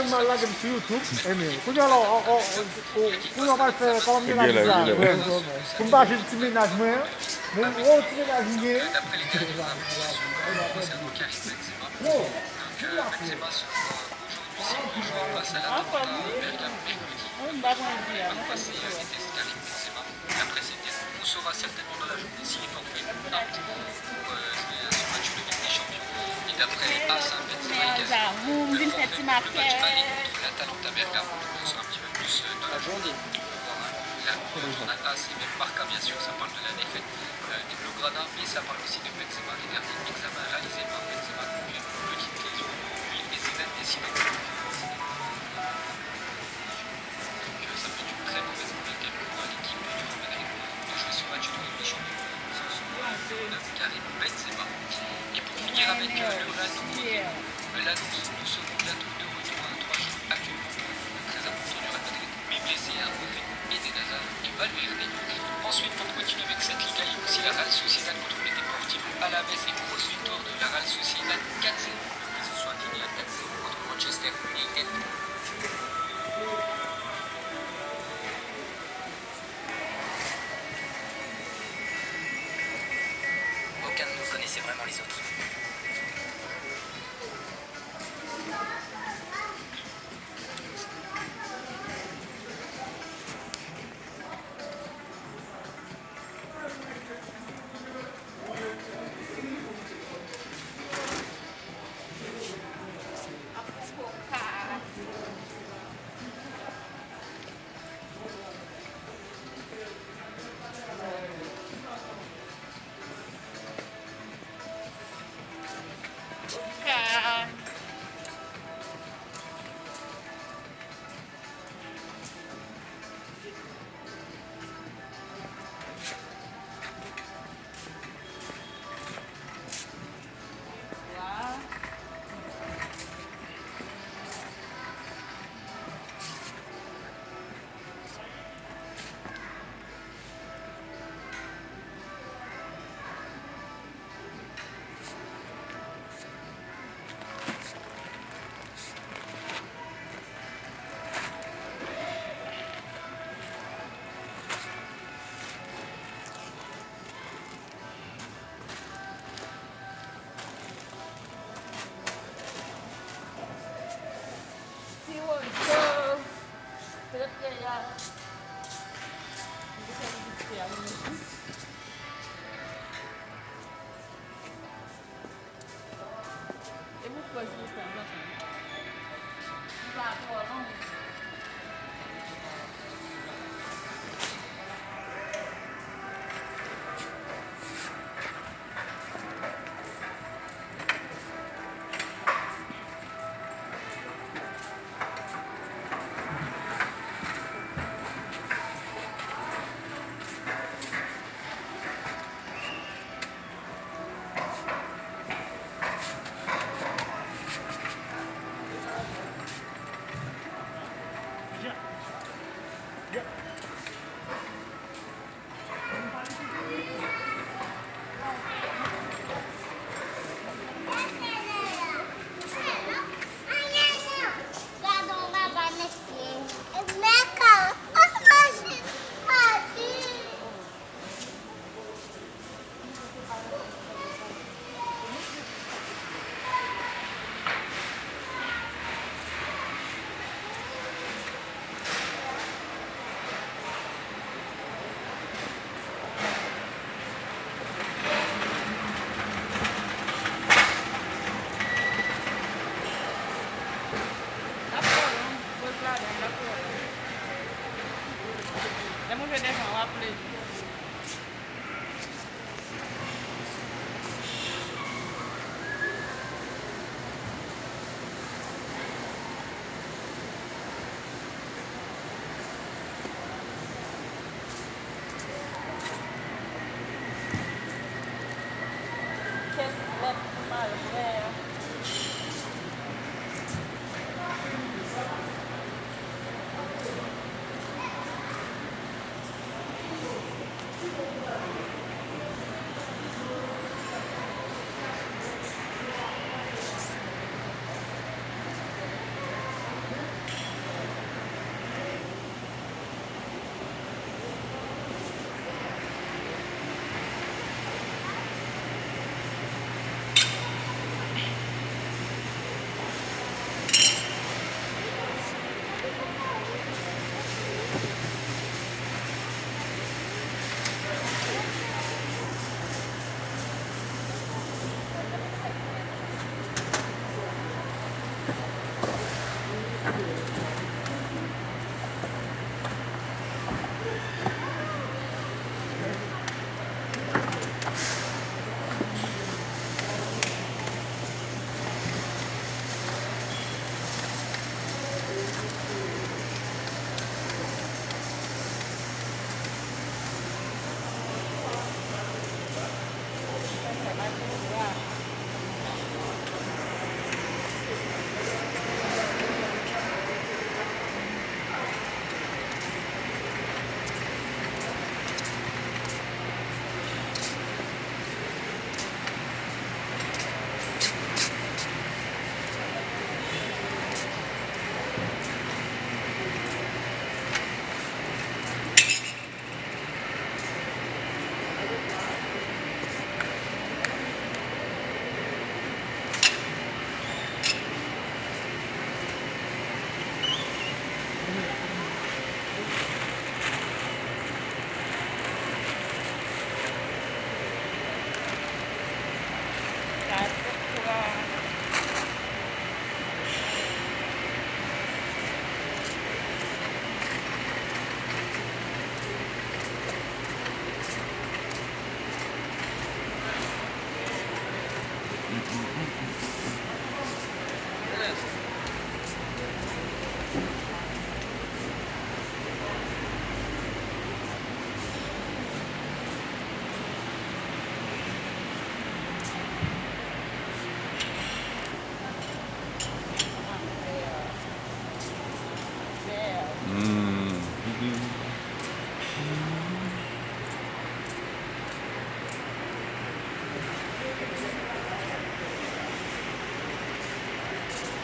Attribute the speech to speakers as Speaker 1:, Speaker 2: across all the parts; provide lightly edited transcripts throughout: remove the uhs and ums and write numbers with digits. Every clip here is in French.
Speaker 1: yang lagi di YouTube ini. Punya lo, punya pasal kalau ni lagi dah. Kumpa sih cuma nak semua. Mau cuma nak ni.
Speaker 2: D'après les dernières infos concernant Karim Benzema, Benzema sera aujourd'hui ses face à l'Atalanta Bergame mercredi. Par passé les tests Karim Benzema. Après ces tests, on saura certainement dans la journée s'il est forfait ou non pour jouer à ce match de Ligue des Champions. Et d'après AS, Benzema est quasi le forfait pour le match aller contre l'Atalanta Bergame. Donc on sera un petit peu plus dans la journée. La journal AS et même Marca, bien sûr, ça parle de la défaite des Blaugrana, mais ça parle aussi de Benzema. Les derniers examens réalisés par Benzema confirment une petite lésion. Lui et Zidane décident de ça peut être une très mauvaise nouvelle pour l'équipe du Real Madrid de jouer ce match de Ligue des Champions sans son Karim Benzema. Et pour finir avec le Real Madrid, l'annonce, nous serons bientôt de retour à 3 jours actuellement très important du Real Madrid, mais blessé à Rodri, Eden Hazard et Valverde. Ensuite, pour continuer avec cette Liga, il y a aussi la Real Sociedad contre les Deportivo Alaves et grosse victoire de la Real Sociedad 4-0. Ils se sont inclinés à 4-0 contre Manchester United.
Speaker 3: Aucun de nous connaissait vraiment les autres.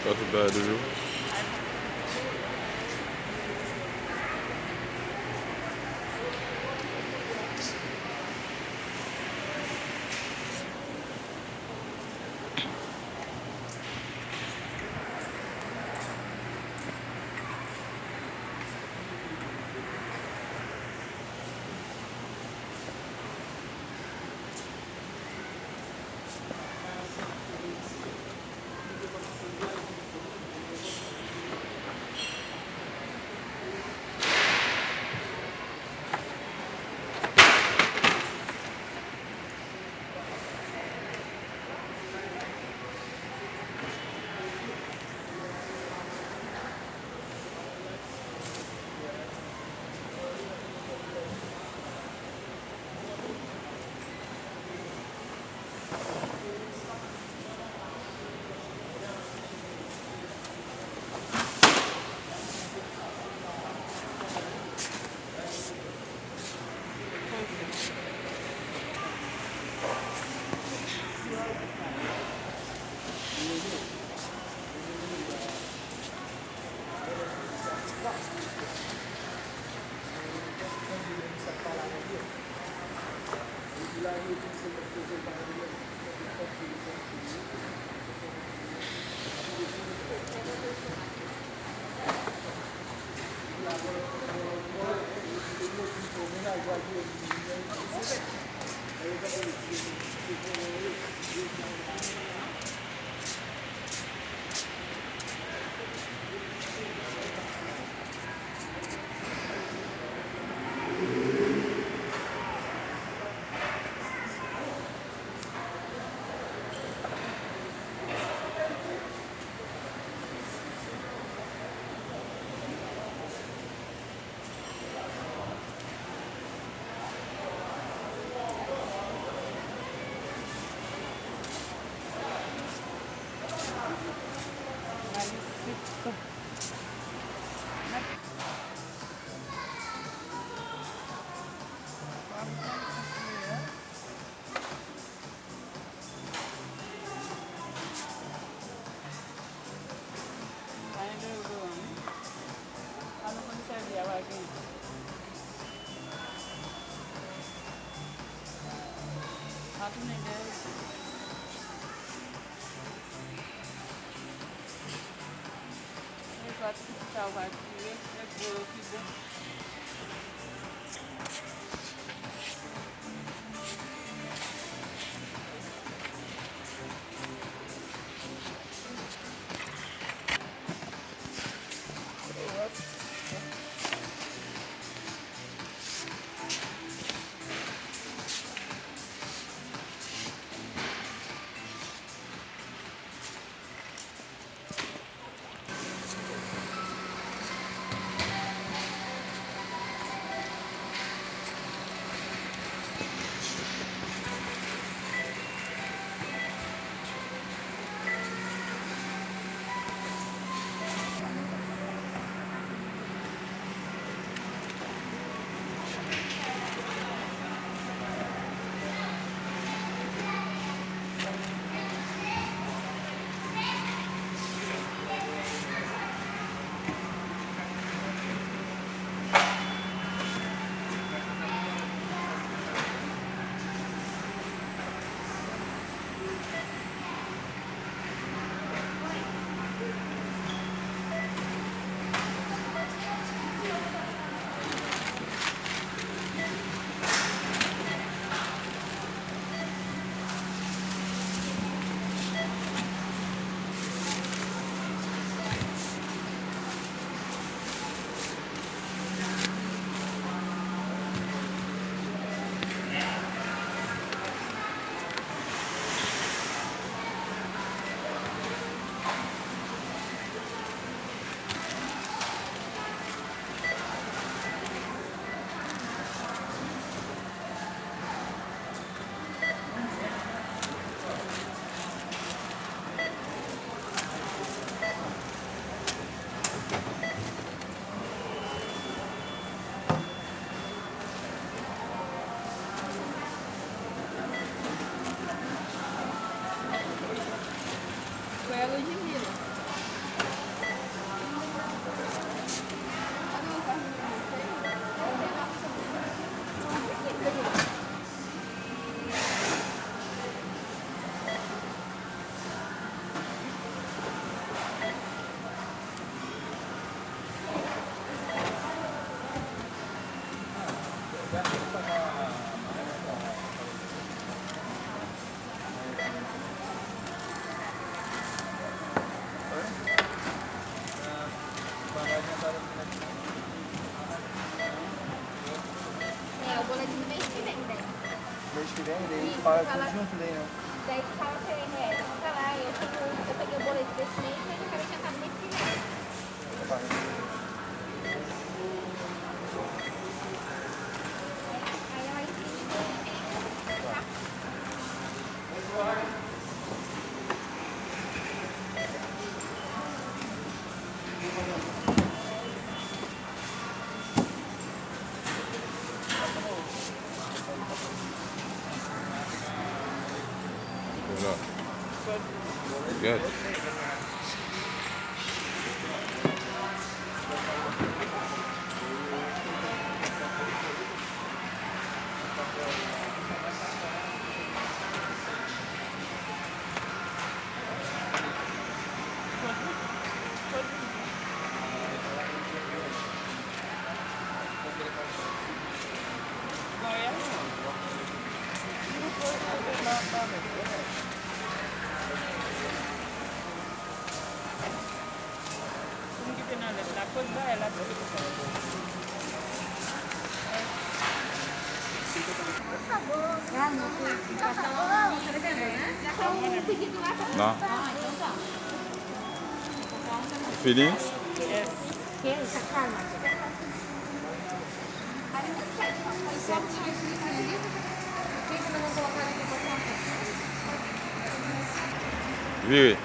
Speaker 4: Not too bad, do you?
Speaker 2: Salvar aqui, é boa, que bom.
Speaker 4: sirene, daí ele paga tudo junto daí, né?
Speaker 2: Daí tu fala pra ele, vamos pra lá, eu peguei o boleto desse mês, mas eu quero jantar no mês que vem. Aí ela insiste, tá?
Speaker 5: Good. No. Feelings?
Speaker 2: Que é isso? Calma.
Speaker 5: Oui, oui.